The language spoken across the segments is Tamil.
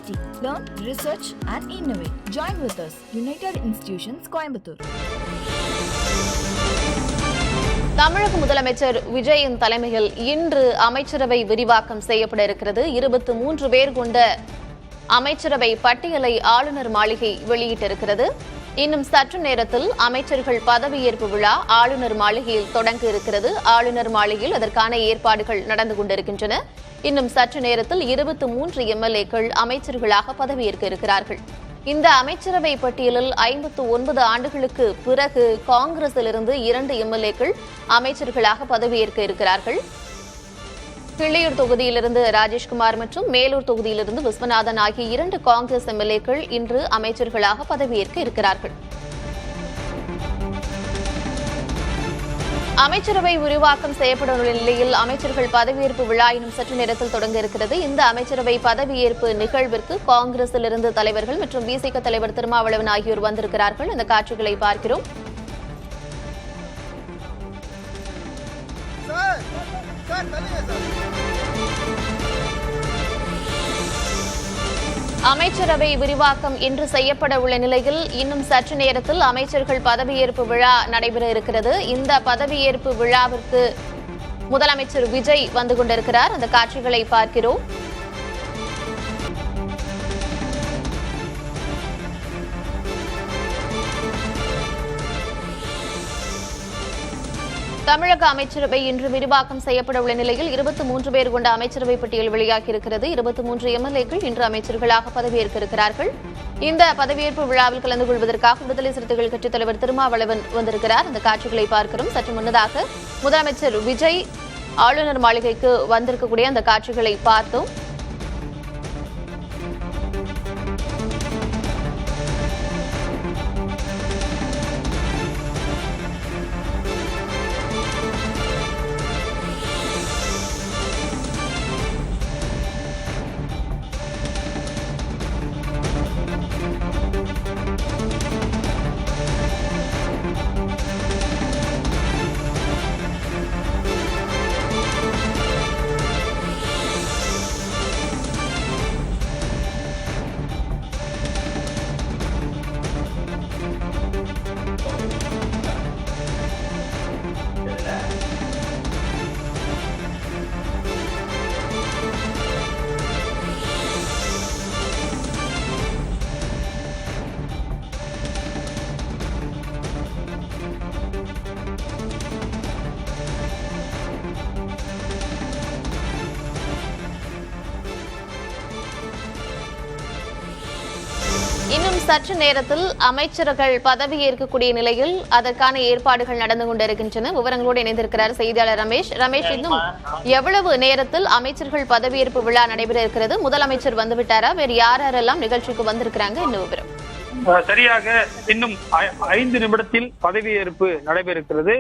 University. Learn, research and innovate. Join with us. United Institutions, Coimbatore. தமிழக முதலமைச்சர் விஜயின் தலைமையில் இன்று அமைச்சரவை விரிவாக்கம் செய்யப்பட இருக்கிறது. 23 பேர் கொண்ட அமைச்சரவை பட்டியலை ஆளுநர் மாளிகை வெளியிட்டிருக்கிறது. இன்னும் சற்று நேரத்தில் அமைச்சர்கள் பதவியேற்பு விழா ஆளுநர் மாளிகையில் தொடங்க இருக்கிறது. ஆளுநர் மாளிகையில் அதற்கான ஏற்பாடுகள் நடந்து கொண்டிருக்கின்றன. இன்னும் சற்று நேரத்தில் 23 எம்எல்ஏக்கள் அமைச்சர்களாக பதவியேற்க இருக்கிறார்கள். இந்த அமைச்சரவை பட்டியலில் 59 ஆண்டுகளுக்கு பிறகு காங்கிரசிலிருந்து 2 எம்எல்ஏக்கள் அமைச்சர்களாக பதவியேற்க இருக்கிறார்கள். கிள்ளியூர் தொகுதியிலிருந்து ராஜேஷ்குமார் மற்றும் மேலூர் தொகுதியிலிருந்து விஸ்வநாதன் ஆகிய 2 காங்கிரஸ் எம்எல்ஏக்கள் இன்று அமைச்சர்களாக பதவியேற்க இருக்கிறார்கள். அமைச்சரவை விரிவாக்கம் செய்யப்படும் நிலையில் அமைச்சர்கள் பதவியேற்பு விழா இன்னும் சற்று நேரத்தில் தொடங்க இருக்கிறது. இந்த அமைச்சரவை பதவியேற்பு நிகழ்விற்கு காங்கிரசிலிருந்து தலைவர்கள் மற்றும் விசிக தலைவர் திருமாவளவன் ஆகியோர் வந்திருக்கிறார்கள். இந்த காட்சிகளை பார்க்கிறோம். அமைச்சரவை விரிவாக்கம் இன்று செய்யப்பட உள்ள நிலையில் இன்னும் சற்று நேரத்தில் அமைச்சர்கள் பதவியேற்பு விழா நடைபெற இருக்கிறது. இந்த பதவியேற்பு விழாவிற்கு முதலமைச்சர் விஜய் வந்து கொண்டிருக்கிறார். அந்த காட்சிகளை பார்க்கிறோம். தமிழக அமைச்சரவை இன்று விரிவாக்கம் செய்யப்பட உள்ள நிலையில் 23 பேர் கொண்ட அமைச்சரவை பட்டியல் வெளியாகியிருக்கிறது. 23 எம்எல்ஏக்கள் இன்று அமைச்சர்களாக பதவியேற்க இருக்கிறார்கள். இந்த பதவியேற்பு விழாவில் கலந்து கொள்வதற்காக விடுதலை சிறுத்தைகள் கட்சித் தலைவர் திருமாவளவன் வந்திருக்கிறார். அந்த காட்சிகளை பார்க்கிறோம். சற்று முன்னதாக முதலமைச்சர் விஜய் ஆளுநர் மாளிகைக்கு வந்திருக்கக்கூடிய அந்த காட்சிகளை பார்த்தோம். இன்னும் சற்று நேரத்தில் அமைச்சர்கள் பதவியேற்கக்கூடிய நிலையில் அதற்கான ஏற்பாடுகள் நடந்து கொண்டிருக்கின்றன. விவரங்களோடு இணைந்திருக்கிறார் செய்தியாளர் ரமேஷ். இன்னும் எவ்வளவு நேரத்தில் அமைச்சர்கள் பதவியேற்பு விழா நடைபெற இருக்கிறது? முதலமைச்சர் வந்துவிட்டாரா? வேறு யாரெல்லாம் நிகழ்ச்சிக்கு வந்திருக்கிறாங்க? என்ன விவரம்? சரியாக இன்னும் 5 நிமிடத்தில் பதவியேற்பு நடைபெறுகிறது.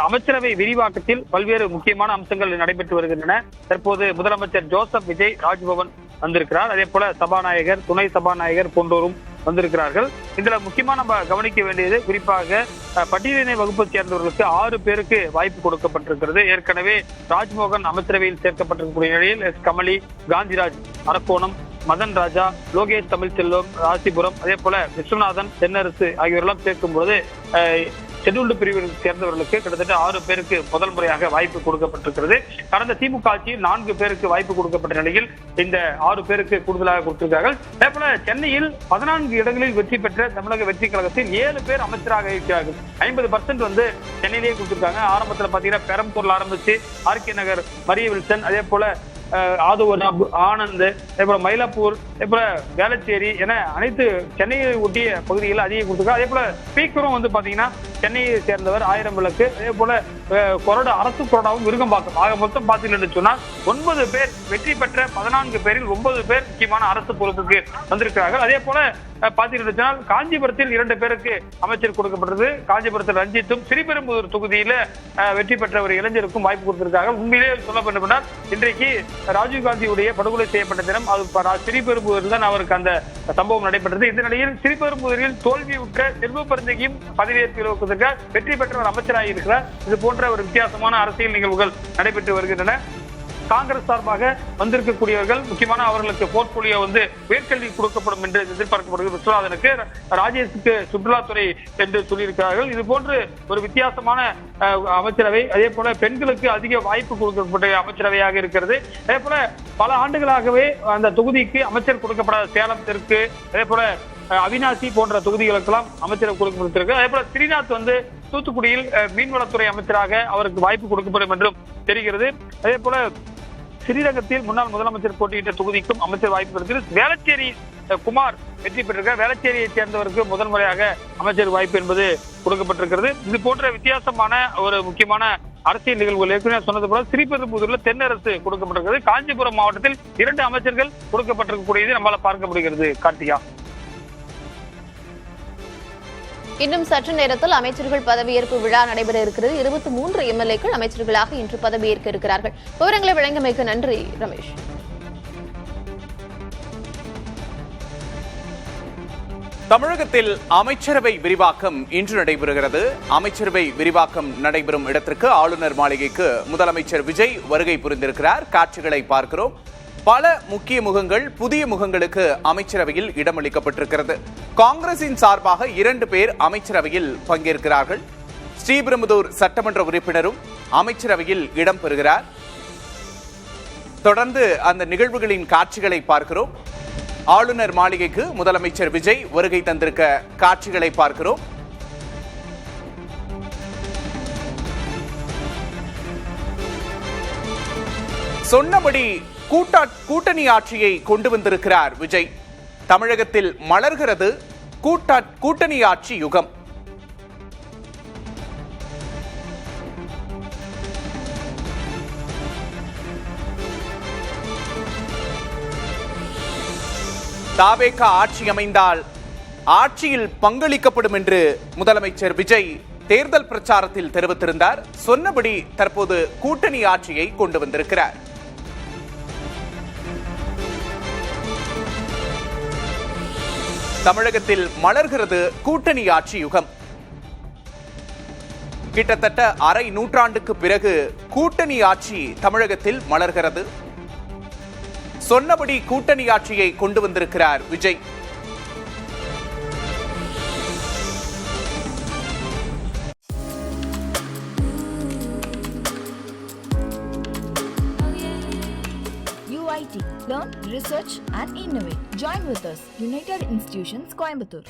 அமைச்சரவை விரிவாக்கத்தில் பல்வேறு முக்கியமான அம்சங்கள் நடைபெற்று வருகின்றன. தற்போது முதலமைச்சர் ஜோசப் விஜய் ராஜ்பவன் வந்திருக்கிறார். அதே போல சபாநாயகர், துணை சபாநாயகர் போன்றோரும் வந்திருக்கிறார்கள். இதுல முக்கியமா நம்ம கவனிக்க வேண்டியது குறிப்பாக பட்டியலினை வகுப்பை சேர்ந்தவர்களுக்கு 6 பேருக்கு வாய்ப்பு கொடுக்கப்பட்டிருக்கிறது. ஏற்கனவே ராஜ்மோகன் அமைச்சரவையில் சேர்க்கப்பட்டிருக்கக்கூடிய நிலையில் எஸ் கமலி, காந்திராஜ் அரக்கோணம், மதன் ராஜா, லோகேஷ் தமிழ்செல்வம் ராசிபுரம், அதே போல விஸ்வநாதன், தென்னரசு ஆகியோரெல்லாம் சேர்க்கும் பொழுது ஷெட்யூல்டு பிரிவில் சேர்ந்தவர்களுக்கு கிட்டத்தட்ட 6 பேருக்கு முதல் முறையாக வாய்ப்பு கொடுக்கப்பட்டிருக்கிறது. கடந்த திமுக ஆட்சியில் 4 பேருக்கு வாய்ப்பு கொடுக்கப்பட்ட நிலையில் இந்த 6 பேருக்கு கூடுதலாக கொடுத்திருக்கிறார்கள். அதே போல சென்னையில் 14 இடங்களில் வெற்றி பெற்ற தமிழக வெற்றி கழகத்தில் 7 பேர் அமைச்சராக இருக்கிறார்கள். 50% வந்து சென்னையிலேயே கொடுத்திருக்காங்க. ஆரம்பத்தில் பாத்தீங்கன்னா பெரம்பூர்ல ஆரம்பிச்சு ஆர்கே நகர், மரிய வில்சன், அதே போல ஆதுவனாப், ஆனந்த், மயிலாப்பூர், வேளச்சேரி என அனைத்து சென்னையை ஒட்டிய பகுதிகளில் அதிகம் கொடுத்திருக்காங்க. அதே போல ஸ்பீக்கரும் வந்து பாத்தீங்கன்னா சென்னையை சேர்ந்தவர் 1000 விளக்கு, அதே போல கொரோனா அரசு கொரோனாவும் விருகம்பாக்கம். ஆக மொத்தம் பார்த்தீங்கன்னு சொன்னால் 9 பேர் வெற்றி பெற்ற 14 பேரில் 9 பேர் முக்கியமான அரசு பொறுப்புக்கு வந்திருக்கிறார்கள். அதே போல பாத்தீங்கன்னு சொன்னால் காஞ்சிபுரத்தில் 2 பேருக்கு அமைச்சர் கொடுக்கப்பட்டது. காஞ்சிபுரத்தில் ரஞ்சித்தும், ஸ்ரீபெரும்புதூர் தொகுதியில வெற்றி பெற்ற ஒரு இளைஞருக்கும் வாய்ப்பு கொடுத்திருக்காங்க. உண்மையிலேயே சொல்ல வேண்டும் இன்றைக்கு ராஜீவ்காந்தியுடைய படுகொலை செய்யப்பட்ட தினம். அது ஸ்ரீபெரும்புதூரில் தான் அவருக்கு அந்த சம்பவம் நடைபெற்றது. இந்த நிலையில் ஸ்ரீபெரும்புதூரில் தோல்வியுற்ற செல்வ பெருந்தகையும் பதவியேற்பதற்கு வெற்றி பெற்ற ஒரு அமைச்சராக இருக்கிறார். இது போன்ற ஒரு வித்தியாசமான அரசியல் நிகழ்வுகள் நடைபெற்று வருகின்றன. காங்கிரஸ் சார்பாக வந்திருக்கக்கூடியவர்கள் முக்கியமான அவர்களுக்கு போர்ட்போலியோ உயர்கல்வி கொடுக்கப்படும் என்று எதிர்பார்க்கப்படுகிறது. விஸ்வநாதனுக்கு, ராஜேஷுக்கு சுற்றுலாத்துறை என்று சொல்லியிருக்கிறார்கள். இது போன்று ஒரு வித்தியாசமான அமைச்சரவை. அதே போல பெண்களுக்கு அதிக வாய்ப்பு கொடுக்கப்பட்ட அமைச்சரவையாக இருக்கிறது. அதே போல பல ஆண்டுகளாகவே அந்த தொகுதிக்கு அமைச்சர் கொடுக்கப்படாத சேலம் தெற்கு, அதே போல அவினாசி போன்ற தொகுதிகளுக்கெல்லாம் அமைச்சர் கொடுக்கப்பட்டிருக்கு. அதே போல ஸ்ரீநாத் தூத்துக்குடியில் மீன்வளத்துறை அமைச்சராக அவருக்கு வாய்ப்பு கொடுக்கப்படும் என்றும் தெரிகிறது. அதே போல ஸ்ரீரங்கத்தில் முன்னாள் முதலமைச்சர் போட்டியிட்ட தொகுதிக்கும் அமைச்சர் வாய்ப்பு இருக்கிறது. வேளச்சேரி குமார் வெற்றி பெற்றிருக்க வேளச்சேரியை சேர்ந்தவருக்கு முதல் முறையாக அமைச்சர் வாய்ப்பு என்பது கொடுக்கப்பட்டிருக்கிறது. இது போன்ற வித்தியாசமான ஒரு முக்கியமான அரசியல் நிகழ்வுகள் ஏற்கனவே சொன்னது போல ஸ்ரீபெரும்புதூர்ல தென்னரசு கொடுக்கப்பட்டிருக்கிறது. காஞ்சிபுரம் மாவட்டத்தில் 2 அமைச்சர்கள் கொடுக்கப்பட்டிருக்கக்கூடியது நம்மால பார்க்க முடிகிறது. கார்த்திகா, இன்னும் சற்று நேரத்தில் அமைச்சர்கள் பதவியேற்பு விழா நடைபெற இருக்கிறது. 23 எம்எல்ஏக்கள் அமைச்சர்களாக இன்று பதவியேற்க இருக்கிறார்கள். விவரங்களை வழங்கியமைக்கு நன்றி ரமேஷ். தமிழகத்தில் அமைச்சரவை விரிவாக்கம் இன்று நடைபெறுகிறது. அமைச்சரவை விரிவாக்கம் நடைபெறும் இடத்திற்கு ஆளுநர் மாளிகைக்கு முதலமைச்சர் விஜய் வருகை புரிந்திருக்கிறார். காட்சிகளை பார்க்கிறோம். பல முக்கிய முகங்கள், புதிய முகங்களுக்கு அமைச்சரவையில் இடமளிக்கப்பட்டிருக்கிறது. காங்கிரசின் சார்பாக 2 பேர் அமைச்சரவையில் பங்கேற்கிறார்கள். ஸ்ரீபெரும்புதூர் சட்டமன்ற உறுப்பினரும் அமைச்சரவையில் இடம்பெறுகிறார். தொடர்ந்து அந்த நிகழ்வுகளின் காட்சிகளை பார்க்கிறோம். ஆளுநர் மாளிகைக்கு முதலமைச்சர் விஜய் வருகை தந்திருக்க காட்சிகளை பார்க்கிறோம். சொன்னபடி கூட்டணி ஆட்சியை கொண்டு வந்திருக்கிறார் விஜய். தமிழகத்தில் மலர்கிறது கூட்டணி ஆட்சி யுகம். தாவேகா ஆட்சி அமைந்தால் ஆட்சியில் பங்களிக்கப்படும் என்று முதலமைச்சர் விஜய் தேர்தல் பிரச்சாரத்தில் தெரிவித்திருந்தார். சொன்னபடி தற்போது கூட்டணி ஆட்சியை கொண்டு வந்திருக்கிறார். தமிழகத்தில் மலர்கிறது கூட்டணி ஆட்சி யுகம். கிட்டத்தட்ட அரை நூற்றாண்டுக்கு பிறகு கூட்டணி ஆட்சி தமிழகத்தில் மலர்கிறது. சொன்னபடி கூட்டணி ஆட்சியை கொண்டு வந்திருக்கிறார் Vijay. UIT. Learn, research and innovate. Join with us. United Institutions, Coimbatore.